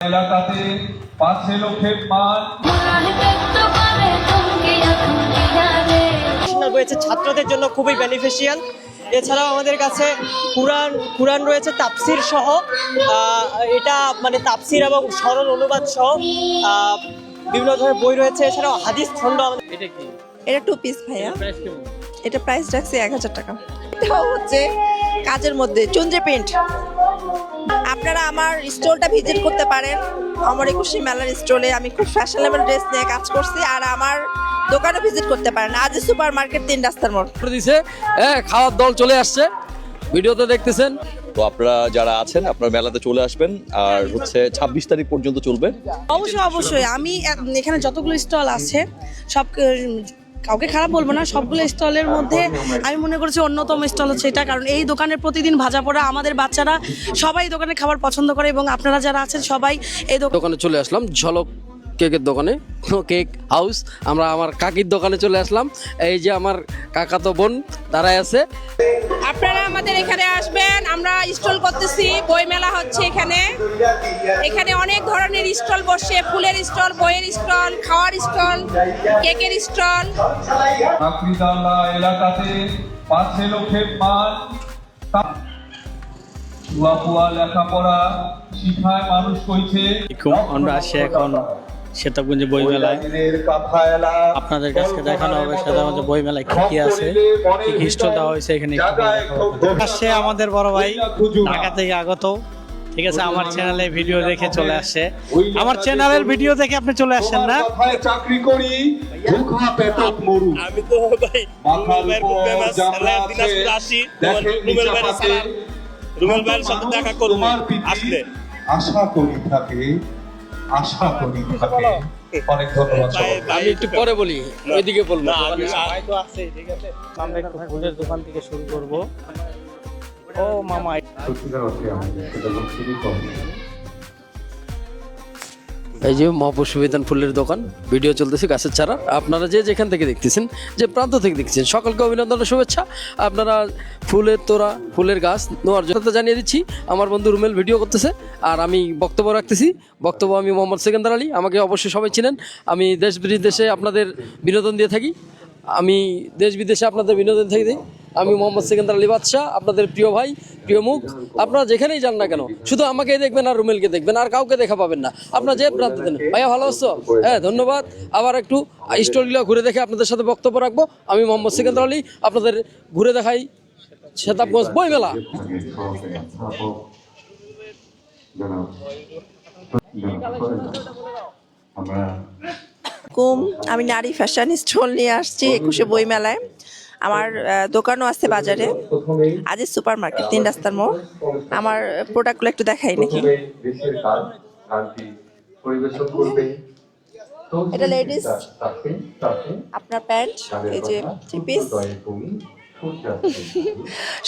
এলাকাতে 5 লক্ষের মান রয়েছে ছাত্রদের জন্য খুবই বেনিফিশিয়াল। এছাড়াও আমাদের কাছে কুরআন রয়েছে তাফসির সহ, এটা মানে তাফসির এবং সরল অনুবাদ সহ বিভিন্ন ধরনের বই রয়েছে। এছাড়াও হাদিস খণ্ড। এটা কি? এটা 2 পিস ভাইয়া। প্রাইস কেমন? এটা প্রাইস রাখছি 1000 টাকা। এটাও হচ্ছে কাজের মধ্যে চুনজে প্রিন্ট। আপনারা আমার স্টলটা ভিজিট করতে পারেন। আমার একুশে মেলার স্টলে আমি খুব ফ্যাশনেবল ড্রেস নিয়ে কাজ করছি, আর আমার দোকানে ভিজিট করতে পারেন। আজ সুপার মার্কেট 3 রাস্তার মোড়। দিছে খাওয়ার দল চলে আসছে, ভিডিওতে দেখতেছেন। তো আপনারা যারা আছেন আপনারা মেলাতে চলে আসবেন, আর হচ্ছে 26 তারিখ পর্যন্ত চলবে। অবশ্যই আমি এখানে যতগুলো স্টল আছে সব কাউকে খারাপ বলবো না, সবগুলো স্টলের মধ্যে আমি মনে করছি অন্যতম স্টল হচ্ছে এটা। কারণ এই দোকানের প্রতিদিন ভাজা পোড়া আমাদের বাচ্চারা সবাই দোকানে খাবার পছন্দ করে, এবং আপনারা যারা আছেন সবাই এই দোকানে চলে আসলাম, ঝলক কেকের দোকানে, কেক হাউস। আমরা আমার কাকির দোকানে চলে আসলাম। এই যে আমার কাকাতো বোন দাঁড়ায় আছে। আপনারা আমাদের এখানে আসবেন, আমরা স্টল করতেছি, বই মেলা হচ্ছে এখানে অনেক ধরনের স্টল বসে, ফুলের স্টল, বইয়ের স্টল, খাওয়ার স্টল, কেকের স্টল। চাকরিদাররা এলাকাতে 5 লক্ষের মান পুয়া লেখাপড়া শিখায় মানুষ কইছে। আমরা আসছি এখন সেতাবগঞ্জে বই মেলায়। আপনাদের কাছে দেখানো হবে সেতাবগঞ্জ বই মেলায় কি কি আছে, কি কি স্টল দেওয়া হয়েছে এখানে। আসছে আমাদের বড় ভাই ঢাকা থেকে আগত, ঠিক আছে। আমার চ্যানেলে ভিডিও দেখে চলে আসছে। আমার চ্যানেলের ভিডিও দেখে আপনি চলে আসছেন না? চাকরি করি ধোঁকা পেটক মরু। আমি তো ভাই রুমেল ভাইয়ের খুব ফেমাস, দিনাজপুর আসি, রুমেল ভাইয়ের সালাম, রুমেল ভাইয়ের সাথে দেখা করব আসলে। আশা করি থাকে অনেক ধন্যবাদ। আমি একটু পরে বলি, ওইদিকে বলবো। ভাই তো আছে, ঠিক আছে। আমরা একটু ফুলের দোকান থেকে শুরু করব। ও মামা, এই যে মহাপুর সুবিধান ফুলের দোকান, ভিডিও চলতেছে গাছের চারা। আপনারা যে যেখান থেকে দেখতেছেন, যে প্রান্ত থেকে দেখতেছেন, সকলকে অভিনন্দন ও শুভেচ্ছা। আপনারা ফুলের তোড়া, ফুলের গাছ নেওয়ার জন্য জানিয়ে দিচ্ছি। আমার বন্ধু রুমেল ভিডিও করতেছে, আর আমি বক্তব্য রাখতেছি। আমি মোহাম্মদ সেকেন্দার আলী, আমাকে অবশ্যই সবাই চিনেন। আমি দেশ বিদেশে আপনাদের বিনোদন দিয়ে থাকি। আমি মোহাম্মদ সেকেন্দার আলী বাদশাহ, আপনাদের প্রিয় ভাই, প্রিয় মুখ। আপনারা যেখানেই যান না কেন, শুধু আমাকেই দেখবেন আর রুমেলকে দেখবেন, আর কাউকে দেখা পাবেন না। আপনারা যে প্রান্তে দেন। ভাইয়া ভালো আছো? হ্যাঁ, ধন্যবাদ। আবার একটু স্টলগুলো ঘুরে দেখে আপনাদের সাথে বক্তব্য রাখবো। আমি মোহাম্মদ সেকেন্দার আলী, আপনাদের ঘুরে দেখাই সেতাবগঞ্জ বই মেলা। আমি নারী ফ্যাশন স্টল নিয়ে আসছি একুশে বই মেলায়। আমার দোকানও আছে বাজারে, আজ সুপার মার্কেট 3 রাস্তার মোড়। আমার প্রোডাক্টগুলো একটু দেখাই নাকি। এটা লেডিস আপনার প্যান্ট, এই যে 3 পিস,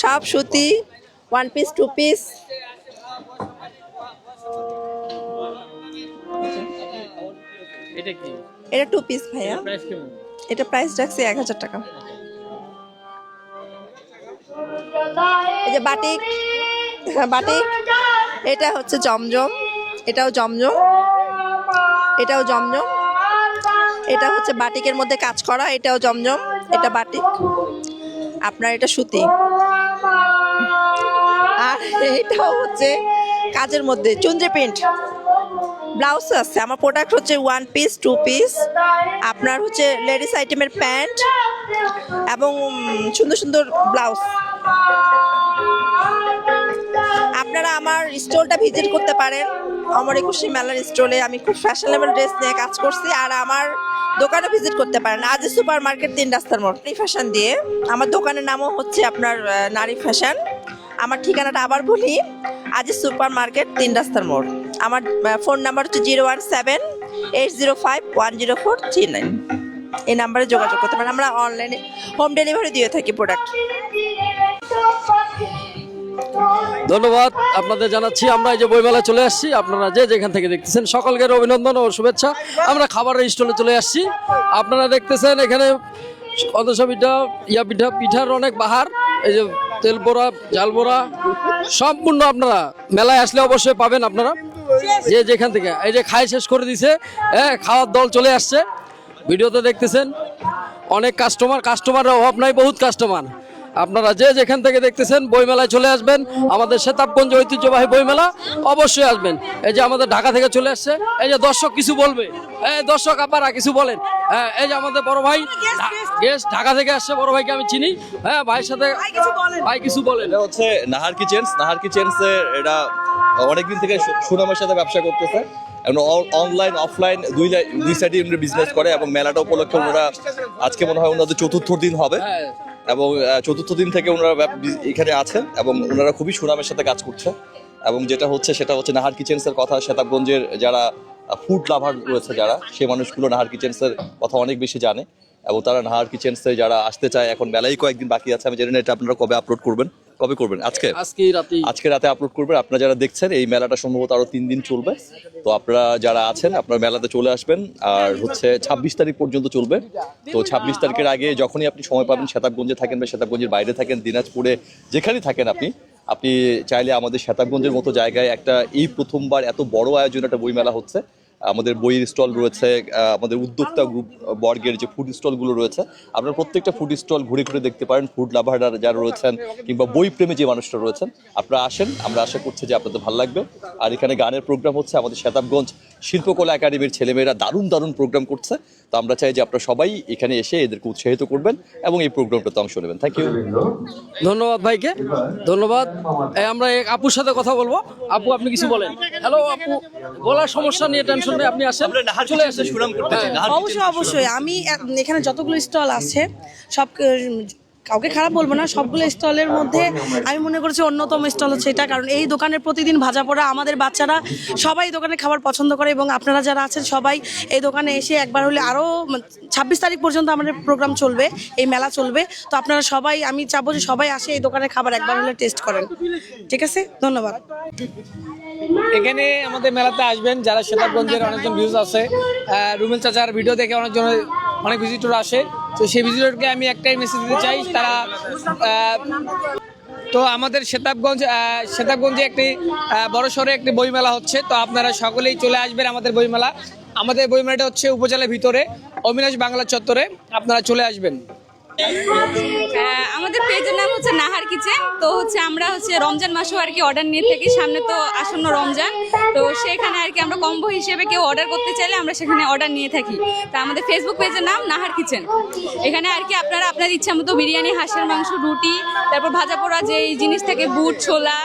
সব সুতি, 1 পিস 2 পিস। এটা কি? এটা 2 পিস ভাইয়া। প্রাইস কেমন? এটা প্রাইস রাখছি 1000 টাকা। এই যে বাটিক, এটা হচ্ছে জমজম, এটাও জমজম, এটা হচ্ছে বাটিকের মধ্যে কাজ করা, এটাও জমজম, এটা বাটিক। আপনার এটা সুতি, আর এটাও হচ্ছে কাজের মধ্যে চুনজে প্রিন্ট। ব্লাউজ আছে। আমার প্রোডাক্ট হচ্ছে 1 পিস 2 পিস। আপনার হচ্ছে লেডিস আইটেমের প্যান্ট এবং সুন্দর সুন্দর ব্লাউজ। আপনারা আমার স্টলটা ভিজিট করতে পারেন। আমার একুশে মেলার স্টলে আমি খুব ফ্যাশনেবল ড্রেস নিয়ে কাজ করছি, আর আমার দোকানে ভিজিট করতে পারেন। আজ সুপার মার্কেট 3 রাস্তার মোড়। নারী ফ্যাশন দিয়ে আমার দোকানের নামও হচ্ছে আপনার নারী ফ্যাশন। আমার ঠিকানাটা আবার বলি, আজ সুপার মার্কেট 3 রাস্তার মোড়। আমার ফোন নাম্বার হচ্ছে 01780510439। এই নাম্বারে যোগাযোগ করতে পারেন। আমরা অনলাইনে হোম ডেলিভারি দিয়ে থাকি প্রোডাক্ট। ধন্যবাদ আপনাদের জানাচ্ছি। আমরা এই যে বইমেলায় চলে আসছি, আপনারা যে যেখান থেকে দেখতেছেন সকলকে অভিনন্দন ও শুভেচ্ছা। আমরা খাবারের স্টলে চলে আসছি। আপনারা দেখতেছেন এখানে পিঠার অনেক বাহার। এই যে তেল বড়া, জাল বড়া সম্পূর্ণ আপনারা মেলায় আসলে অবশ্যই পাবেন। আপনারা যে যেখান থেকে এই যে খাই শেষ করে দিছে, হ্যাঁ খাওয়ার দল চলে আসছে, ভিডিওতে দেখতেছেন অনেক কাস্টমারের অভাব নাই, বহুত কাস্টমার। আপনারা যে যেখান থেকে দেখতেছেন বইমেলায় চলে আসবেন, আমাদের সেতাবগঞ্জ ঐতিহ্যবাহী বইমেলা অবশ্যই আসবেন। এই যে আমাদের ঢাকা থেকে চলে আসছে, এই যে দর্শক কিছু বলবে, এই দর্শক আপনারা কিছু বলেন। হ্যাঁ এই যে আমাদের বড় ভাই গেস্ট ঢাকা থেকে আসছে, বড় ভাইকে আমি চিনি। হ্যাঁ ভাইয়ের সাথে ভাই কিছু বলেন। এটা হচ্ছে নাহার কিচেন্স এটা অনেকদিন থেকে সুনামের সাথে ব্যবসা করতেছে এবং অনলাইন অফলাইন দুই সাইডে বিজনেস করে এবং মেলাটা উপলক্ষে ওনারা আজকে মনে হয় ওনাদের চতুর্থ দিন হবে এবং চতুর্থ দিন থেকে ওনারা এখানে আছেন এবং ওনারা খুবই সুনামের সাথে কাজ করছে। এবং যেটা হচ্ছে সেটা হচ্ছে নাহার কিচেন্সের কথা, সেতাবগঞ্জের যারা ফুড লাভার রয়েছে যারা, সেই মানুষগুলো নাহার কিচেন্সের কথা অনেক বেশি জানে এবং তারা নাহার কিচেন্সে যারা আসতে চায়, এখন মেলাই কয়েকদিন বাকি আছে, আমি জানি না এটা আপনারা কবে করবেন আজকে রাতে আপলোড করবেন। আপনারা যারা দেখছেন এই মেলাটা সম্ভবত আরো 3 দিন চলবে, তো আপনারা যারা আছেন আপনারা মেলাতে চলে আসবেন। আর হচ্ছে 26 তারিখ পর্যন্ত চলবে। তো 26 তারিখের আগে যখনই আপনি সময় পাবেন, সেতাবগঞ্জে থাকেন বা সেতাবগঞ্জের বাইরে থাকেন, দিনাজপুরে যেখানেই থাকেন আপনি চাইলে আমাদের সেতাবগঞ্জের মতো জায়গায় একটা এই প্রথমবার এত বড় আয়োজন একটা বই মেলা হচ্ছে। আমাদের বইয়ের স্টল রয়েছে, আমাদের উদ্যোক্তা গ্রুপ বর্গের যে ফুড স্টলগুলো রয়েছে, আপনারা প্রত্যেকটা ফুড স্টল ঘুরে ঘুরে দেখতে পারেন। ফুড লাভাররা যারা রয়েছেন কিংবা বই প্রেমী যে মানুষরা রয়েছেন, আপনারা আসেন, আমরা আশা করছি যে আপনাদের ভালো লাগবে। আর এখানে গানের প্রোগ্রাম হচ্ছে, আমাদের সেতাবগঞ্জ শিল্পকলা একাডেমির ছেলেমেয়েরা দারুণ প্রোগ্রাম করছে। তো আমরা চাই যে আপনারা সবাই এখানে এসে এদেরকে উৎসাহিত করবেন এবং এই প্রোগ্রামটাতে অংশ নেবেন। থ্যাংক ইউ, ধন্যবাদ ভাইকে, ধন্যবাদ। আমরা এক আপুর সাথে কথা বলবো। আপু আপনি কিছু বলেন। হ্যালো আপু, গলার সমস্যা নিয়ে টেনশন নেই, আপনি আসেন, চলে আসেন। অবশ্যই আমি এখানে যতগুলো স্টল আছে সব কাউকে খারাপ বলবো না, সবগুলো স্টলের মধ্যে আমি মনে করছি অন্যতম স্টল হচ্ছে এটা। কারণ এই দোকানের প্রতিদিন ভাজা পোড়া, আমাদের বাচ্চারা সবাই এই দোকানে খাবার পছন্দ করে এবং আপনারা যারা আছেন সবাই এই দোকানে এসে একবার হলে, আরও 26 তারিখ পর্যন্ত আমাদের প্রোগ্রাম চলবে, এই মেলা চলবে। তো আপনারা সবাই, আমি চাবো যে সবাই আসে এই দোকানের খাবার একবার হলে টেস্ট করেন। ঠিক আছে, ধন্যবাদ। এখানে আমাদের মেলাতে আসবেন যারা সেতাবগঞ্জের অনেকজন ভিউজ আছে, রুমেল চাচার ভিডিও দেখে অনেক ভিজিটর আসে। তো সেই ভিজিটরকে আমি একটাই মেসেজ দিতে চাই, তারা তো আমাদের সেতাবগঞ্জে একটি বড় সড়ো একটি বইমেলা হচ্ছে। তো আপনারা সকলেই চলে আসবেন আমাদের বইমেলা। আমাদের বইমেলাটা হচ্ছে উপজেলার ভিতরে অবিনাশ বাংলা চত্বরে, আপনারা চলে আসবেন। আমাদের পেজের নাম হচ্ছে নাহার কিচেন। তো হচ্ছে আমরা হচ্ছে রমজান মাসেও আর কি অর্ডার নিয়ে থাকি, সামনে তো আসন্ন রমজান, তো সেখানে আর কি আমরা কম্বো হিসেবে কেউ অর্ডার করতে চাইলে আমরা সেখানে অর্ডার নিয়ে থাকি। তো আমাদের ফেসবুক পেজের নাম নাহার কিচেন। এখানে আর কি আপনারা আপনার ইচ্ছা মতো বিরিয়ানি, হাঁসের মাংস, রুটি, তারপর ভাজা পোড়া যে জিনিস থাকে, বুট, ছোলা,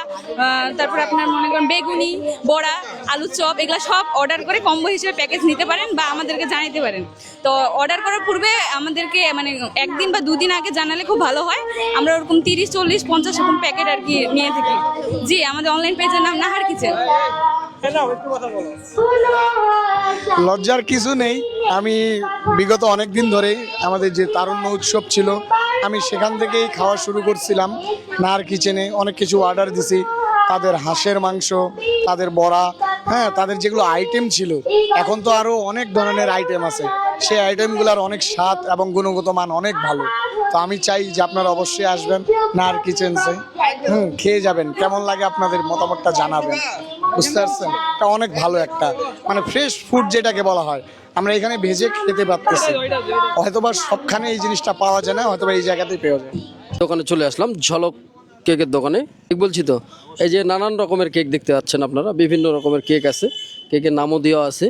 তারপর আপনার মনে করেন বেগুনি, বড়া, আলু চপ, এগুলো সব অর্ডার করে কম্বো হিসেবে প্যাকেজ নিতে পারেন বা আমাদেরকে জানাতে পারেন। তো অর্ডার করার পূর্বে আমাদেরকে মানে একদিন বা 2 দিন আগে জানালে খুব ভালো হয়। আমরা ওরকম 30, 40, 50 এরকম প্যাকেট আর কি নিয়ে থাকি। জি, আমাদের অনলাইন পেজের নাম নাহার কিচেন। লজ্জার কিছু নেই। আমি বিগত অনেক দিন ধরে আমাদের যে তারুণ্য উৎসব ছিল, আমি সেখান থেকেই খাওয়া শুরু করছিলাম। নাহার কিচেনে অনেক কিছু অর্ডার দিছি, তাদের হাঁসের মাংস, তাদের বড়া, হ্যাঁ তাদের যেগুলো আইটেম ছিল, এখন তো আরও অনেক ধরনের আইটেম আছে, সেই আইটেমগুলোর অনেক স্বাদ এবং গুণগত মান অনেক ভালো। তো আমি চাই যে আপনারা অবশ্যই আসবেন নাহার কিচেন্সে, খেয়ে যাবেন, কেমন লাগে আপনাদের মতামতটা জানাবেন। বুঝতে পারছেন, এটা অনেক ভালো একটা মানে ফ্রেশ ফুড যেটাকে বলা হয়, আমরা এখানে ভেজে খেতে পারতেছি। হয়তোবা সবখানে এই জিনিসটা পাওয়া যায় না, হয়তোবা এই জায়গাতেই পেয়ে যায়। দোকানে চলে আসলাম, ঝলক কেকের দোকানে। ঠিক বলছি তো? এই যে নানান রকমের কেক দেখতে পাচ্ছেন আপনারা, বিভিন্ন রকমের কেক আছে, কেকের নামও দেওয়া আছে,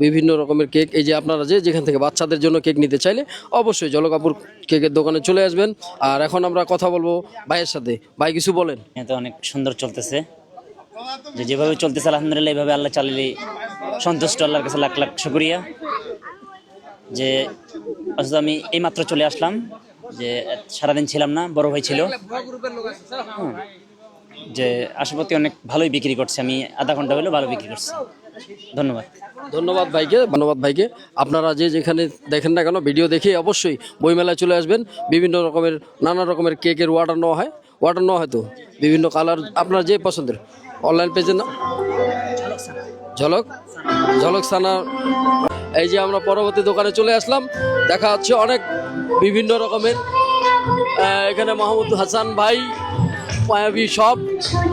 বিভিন্ন রকমের কেক। এই যে আপনারা যেখান থেকে বাচ্চাদের জন্য কেক নিতে চাইলে অবশ্যই ঝলকাপুর কেকের দোকানে চলে আসবেন। আর এখন আমরা কথা বলবো ভাইয়ের সাথে। ভাই কিছু বলেন। তো অনেক সুন্দর চলতেছে, যেভাবে চলতেছে আলহামদুলিল্লাহ, এইভাবে আল্লাহ চালিয়ে সন্তুষ্ট, আল্লাহর কাছে লাখ লাখ শুকরিয়া। যে আমি এইমাত্র চলে আসলাম, যে সারাদিন ছিলাম না, বড় ভাই ছিল, যে আশাপতি অনেক ভালোই বিক্রি করছে, আমি আধা ঘন্টা হলেও ভালো বিক্রি করছি। ধন্যবাদ ভাইকে। আপনারা যেখানে দেখেন না কেন, ভিডিও দেখে অবশ্যই বইমেলায় চলে আসবেন। বিভিন্ন রকমের নানা রকমের কেকের অর্ডার নেওয়া হয় তো বিভিন্ন কালার, আপনার যে পছন্দের। অনলাইন পেজের নাম ঝলক সানা। এই যে আমরা পরবর্তী দোকানে চলে আসলাম, দেখা হচ্ছে অনেক বিভিন্ন রকমের এখানে মাহমুদ হাসান ভাই মায়াবী সব,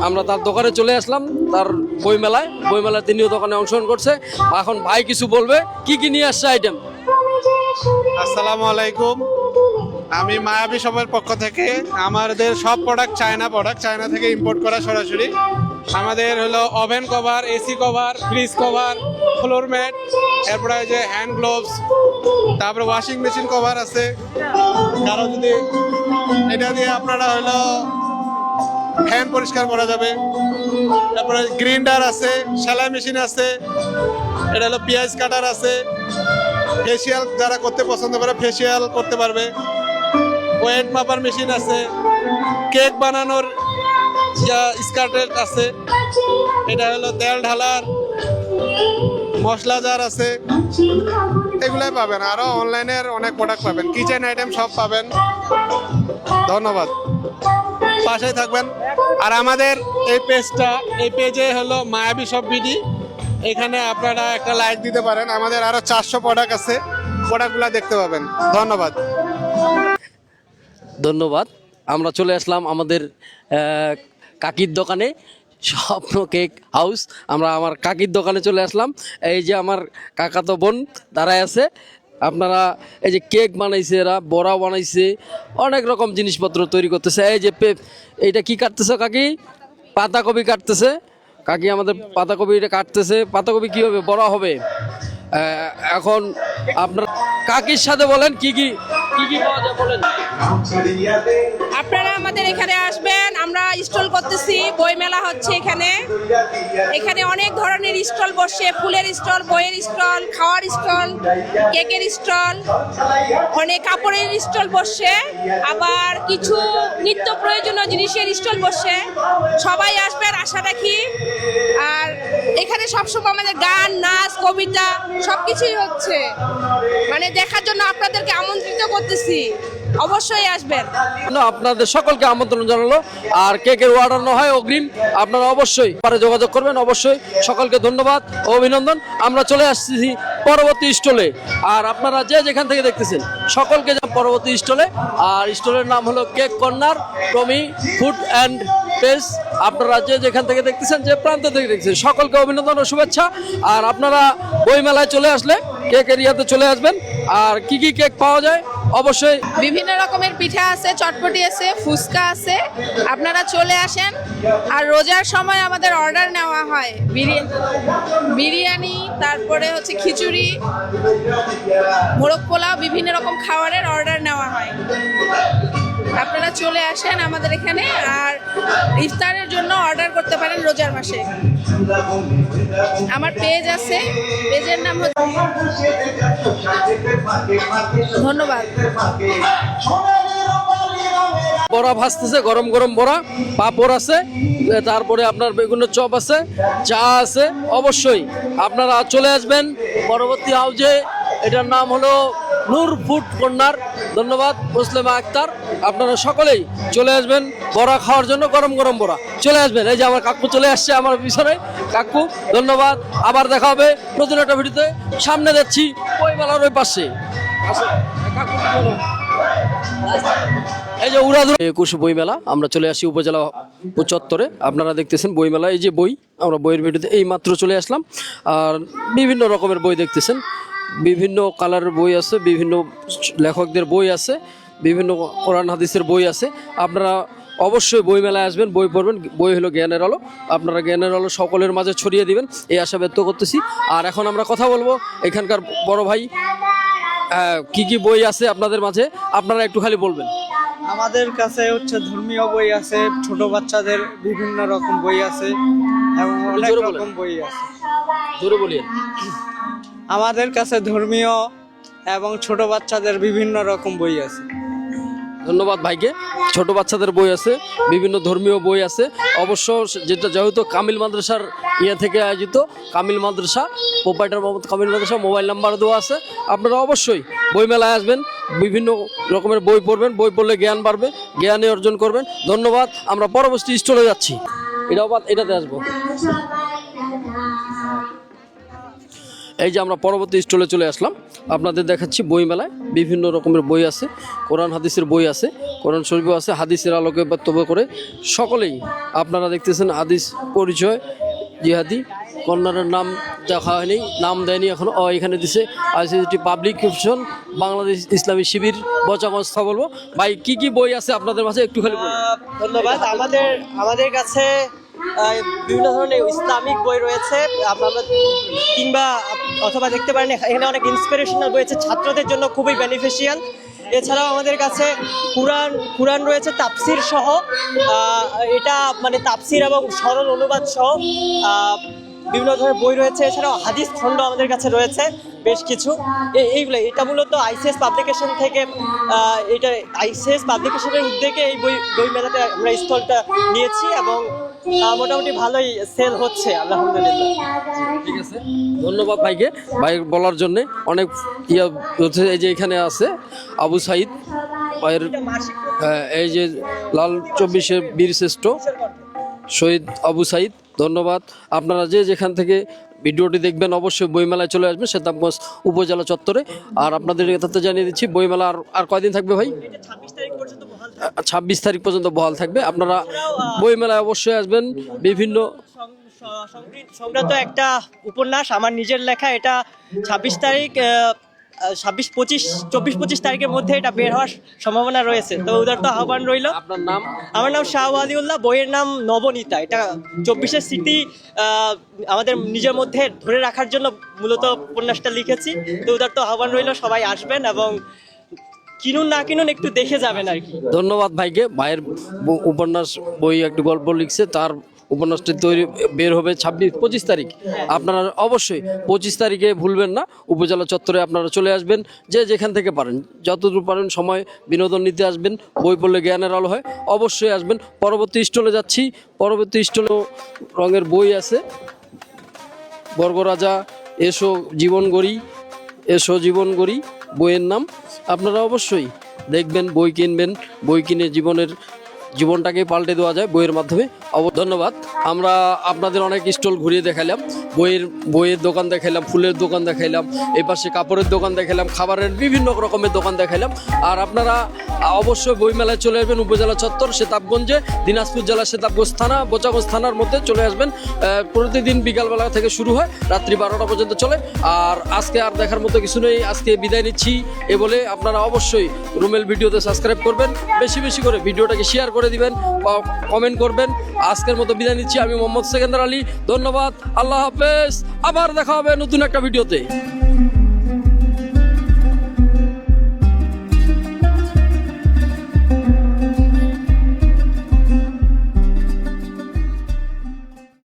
আমরা তার দোকানে চলে আসলাম, তার বইমেলায় তিনিও দোকানে অংশগ্রহণ করছে। এখন ভাই কিছু বলবে কি কি নিয়ে আসছে আইটেম। আসসালামু আলাইকুম, আমি মায়াবী শপের পক্ষ থেকে আমাদের সব প্রোডাক্ট চায়না থেকে ইম্পোর্ট করা সরাসরি। আমাদের হলো oven cover, AC cover, fridge cover, floor mat, এরপরে যে হ্যান্ড গ্লোভস, তারপরে ওয়াশিং মেশিন কভার আছে। কারো যদি এটা দিয়ে আপনারা হলো ফ্যান পরিষ্কার করা যাবে। তারপরে গ্রিন্ডার আছে, সেলাই মেশিন আছে, এটা হলো পেঁয়াজ কাটার আছে, ফেসিয়াল যারা করতে পছন্দ করে ফেসিয়াল করতে পারবে, ওয়েট মাপার মেশিন আছে, কেক বানানোর স্কার্টের আছে, এটা হলো তেল ঢালার মশলা জার আছে, এগুলাই পাবেন। আরো অনলাইনের অনেক প্রোডাক্ট পাবেন, কিচেন আইটেম সব পাবেন। ধন্যবাদ, পাশে থাকবেন। আর আমাদের এই পেজে হলো মায়াবী শপ বিডি, এখানে আপনারা একটা লাইক দিতে পারেন। আমাদের আরো 400 প্রোডাক্ট আছে, প্রোডাক্টগুলো দেখতে পাবেন। ধন্যবাদ। আমরা চলে আসলাম আমাদের কাকির দোকানে, স্বপ্ন কেক হাউস। আমরা আমার কাকির দোকানে চলে আসলাম। এই যে আমার কাকাতো বোন দাঁড়ায় আছে, আপনারা এই যে কেক বানাইছে, এরা বড়া বানাইছে, অনেক রকম জিনিসপত্র তৈরি করতেছে। এই যে এইটা কি কাটতেছে কাকি? পাতাকপি কাটতেছে কাকি, আমাদের পাতাকপিটা কাটতেছে। পাতাকপি কি হবে? বড়া হবে। এখন আপনার কাকির সাথে বলেন কি কি পাওয়া যায় বলেন। আপনারা আমাদের এখানে আসবেন, আমরা স্টল করতেছি, বই মেলা হচ্ছে এখানে অনেক ধরনের স্টল বসে, ফুলের স্টল, বইয়ের স্টল, খাওয়ার স্টল, কেকের স্টল, অনেক কাপড়ের স্টল বসে, আবার কিছু নিত্য প্রয়োজনীয় জিনিসের স্টল বসে। সবাই আসবেন আশা রাখি। আর এখানে সবসময় আমাদের গান, নাচ, কবিতা সবকিছুই হচ্ছে, মানে দেখার জন্য আপনাদেরকে আমন্ত্রিত করতেছি, অবশ্যই আসবেন। আপনাদের সকলকে আমন্ত্রণ জানালো। আর কেকের অর্ডার না হয় অগ্রিম, আপনারা অবশ্যই যোগাযোগ করবেন। অবশ্যই সকলকে ধন্যবাদ ও অভিনন্দন। আমরা চলে আসছি পরবর্তী স্টলে। আর আপনারা যে যেখান থেকে দেখতেছেন সকলকে পরবর্তী স্টলে। আর স্টলের নাম হলো cake corner Tommy food and page. আপনারা যে যেখান থেকে দেখতেছেন, যে প্রান্ত থেকে দেখতেছেন, সকলকে অভিনন্দন ও শুভেচ্ছা। আর আপনারা বইমেলায় চলে আসলে কেক এরিয়াতে চলে আসবেন। আর কি কি কেক পাওয়া যায় অবশ্যই বিভিন্ন রকমের পিঠা আছে, চটপটি আছে, ফুচকা আছে, আপনারা চলে আসেন। আর রোজার সময় আমাদের অর্ডার নেওয়া হয় বিরিয়ানি, তারপরে হচ্ছে খিচুড়ি, মোরগ পোলাও, বিভিন্ন রকম খাবারের অর্ডার নেওয়া হয়। আপনারা চলে আসেন আমাদের এখানে। আর ইফতারের জন্য অর্ডার করতে পারেন রোজার মাসে। আমার পেজ আছে, পেজের নাম হচ্ছে। ধন্যবাদ। বড়া ভাজতেছে, গরম গরম বড়া, পাপড় আছে, তারপরে আপনার বেগুনের চপ আছে, চা আছে। অবশ্যই আপনারা চলে আসবেন পরবর্তী হাউজে। এটার নাম হলো নূর ফুড কর্নার। ধন্যবাদ মুসলিমা আক্তার। আপনারা সকলেই চলে আসবেন বড়া খাওয়ার জন্য, গরম গরম বড়া চলে আসবেন। এই যে আমার কাকু চলে আসছে আমার পিছনে, কাকু ধন্যবাদ। আবার দেখা হবে নতুন একটা ভিডিওতে। সামনে যাচ্ছি বইমেলার ওই পাশে। এই যে 21 বইমেলা, আমরা চলে আসি উপজেলা চত্বরে। আপনারা দেখতেছেন বইমেলা, এই যে বই, আমরা বইয়ের ভিডিওতে এই মাত্র চলে আসলাম। আর বিভিন্ন রকমের বই দেখতেছেন, বিভিন্ন কালারের বই আছে, বিভিন্ন লেখকদের বই আছে, বিভিন্ন কোরআন হাদিসের বই আছে। আপনারা অবশ্যই বইমেলায় আসবেন, বই পড়বেন। বই হলো জ্ঞানের আলো, আপনারা জ্ঞানের আলো সকলের মাঝে ছড়িয়ে দিবেন, এই আশা ব্যক্ত করতেছি। আর এখন আমরা কথা বলবো এখানকার বড় ভাই, কি কি বই আছে আপনাদের মাঝে, আপনারা একটু খালি বলবেন। আমাদের কাছে হচ্ছে ধর্মীয় বই আছে, ছোট বাচ্চাদের বিভিন্ন রকম বই আছে এবং অনেক রকম বই আছে। জোরে বলিয়ে। আমাদের কাছে ধর্মীয় এবং ছোট বাচ্চাদের বিভিন্ন রকম বই আছে। ধন্যবাদ ভাইকে। ছোট বাচ্চাদের বই আছে, বিভিন্ন ধর্মীয় বই আছে। অবশ্য যেটা যেহেতু কামিল মাদ্রাসার থেকে আয়োজিত, কামিল মাদ্রাসা, প্রোপাইটার মোহাম্মদ কামিল মাদ্রাসা, মোবাইল নাম্বার দেওয়া আছে। আপনারা অবশ্যই বইমেলায় আসবেন, বিভিন্ন রকমের বই পড়বেন, বই পড়লে জ্ঞান বাড়বে, জ্ঞানে অর্জন করবেন। ধন্যবাদ। আমরা পরবর্তী স্টলে যাচ্ছি, এটাতে আসবো। এই যে আমরা পরবর্তী স্টলে চলে আসলাম, আপনাদের দেখাচ্ছি বইমেলায় বিভিন্ন রকমের বই আছে, কোরআন হাদিসের বই আছে, কোরআন শরীফও আছে, হাদিসের আলোকে বক্তব্য করে সকলেই আপনারা দেখতেছেন হাদিস পরিচয় জিহাদি কর্নারের নাম দেখা হয়নি, নাম দেয়নি এখনো, এখানে দিছে আইসিটি পাবলিকেশন বাংলাদেশ ইসলামী শিবির বচাগঞ্জ বলবো। ভাই কি কি বই আছে আপনাদের মাঝে একটু খালি বলুন। ধন্যবাদ। আমাদের কাছে বিভিন্ন ধরনের ইসলামিক বই রয়েছে, আপনারা কিংবা অথবা দেখতে পারেন এখানে অনেক ইন্সপিরেশনাল বই আছে, ছাত্রদের জন্য খুবই বেনিফিশিয়াল। এছাড়াও আমাদের কাছে কুরআন রয়েছে তাফসির সহ, এটা মানে তাফসির এবং সরল অনুবাদ সহ বিভিন্ন ধরনের বই রয়েছে। এছাড়াও হাদিস খণ্ড আমাদের কাছে রয়েছে বেশ কিছু। এটা মূলত আইসিএস পাবলিকেশন থেকে, এটা আইসিএস পাবলিকেশনের উদ্যোগে এই বই মেলাতে আমরা স্টলটা নিয়েছি এবং মোটামুটি ভালোই সেল হচ্ছে আলহামদুলিল্লাহ। ঠিক আছে, ধন্যবাদ ভাইকে, ভাই বলার জন্য। অনেক হচ্ছে এই যে এখানে আছে আবু সাইদ ভাইয়ের, এই যে লাল 24-এর বীর শ্রেষ্ঠ শহীদ আবু সাইদ, ধন্যবাদ। আপনারা যে যেখান থেকে ভিডিওটি দেখবেন অবশ্যই বইমেলায় চলে আসবেন সেতাবগঞ্জ উপজেলা চত্বরে। আর আপনাদের এটাতে জানিয়ে দিচ্ছি বইমেলা আর কয়দিন থাকবে ভাই? 26 তারিখ পর্যন্ত বহাল থাকবে। আপনারা বইমেলায় অবশ্যই আসবেন। বিভিন্ন সংক্রান্ত একটা উপন্যাস আমার নিজের লেখা, এটা 26 তারিখ 24-25 তারিখের মধ্যে এটা বের হওয়ার সম্ভাবনা রয়েছে। তো উদারত আহ্বান রইল। আপনার নাম? আমার নাম শাহ ওয়ালিউল্লাহ, বইয়ের নাম নবনীতা। এটা 24-এর স্মৃতি আমাদের নিজের মধ্যে ধরে রাখার জন্য মূলত উপন্যাসটা লিখেছি। তো উদারত আহ্বান রইল, সবাই আসবেন এবং কিনুন না কিনুন একটু দেখে যাবেন আর কি। ধন্যবাদ ভাইকে। ভাইয়ের উপন্যাস বই একটু গল্প লিখছে, তার উপন্যাসটি তৈরি বের হবে 25 তারিখ। আপনারা অবশ্যই 25 তারিখে ভুলবেন না, উপজেলা চত্বরে আপনারা চলে আসবেন। যে যেখান থেকে পারেন, যতদূর পারেন সময় বিনোদন নিতে আসবেন। বই পড়লে জ্ঞানের আলো হয়, অবশ্যই আসবেন। পরবর্তী স্টলে যাচ্ছি। পরবর্তী স্টলেও রঙের বই আছে। বর্গরাজা এসো জীবন গড়ি, এসো জীবন গড়ি বইয়ের নাম। আপনারা অবশ্যই দেখবেন, বই কিনবেন, বই কিনে জীবনটাকে পাল্টে দেওয়া যায় বইয়ের মাধ্যমে। ধন্যবাদ। আমরা আপনাদের অনেক স্টল ঘুরিয়ে দেখালাম, বইয়ের দোকান দেখাইলাম, ফুলের দোকান দেখাইলাম, এই পাশে কাপড়ের দোকান দেখাইলাম, খাবারের বিভিন্ন রকমের দোকান দেখাইলাম। আর আপনারা অবশ্যই বইমেলায় চলে আসবেন উপজেলা চত্বর সেতাবগঞ্জে, দিনাজপুর জেলা সেতাবগঞ্জ থানা বোচাগঞ্জ থানার মধ্যে চলে আসবেন। প্রতিদিন বিকালবেলা থেকে শুরু হয়, রাত্রি 12টা পর্যন্ত চলে। আর আজকে আর দেখার মতো কিছু নেই, আজকে বিদায় নিচ্ছি। এ বলে আপনারা অবশ্যই রুমেল ভিডিওতে সাবস্ক্রাইব করবেন, বেশি বেশি করে ভিডিওটাকে শেয়ার করে দিবেন বা কমেন্ট করবেন। আজকের মতো বিদায় নিচ্ছি। আমি মোহাম্মদ সেকেন্দার আলী, ধন্যবাদ, আল্লাহ হাফেজ। আবার দেখা হবে নতুন একটা ভিডিওতে।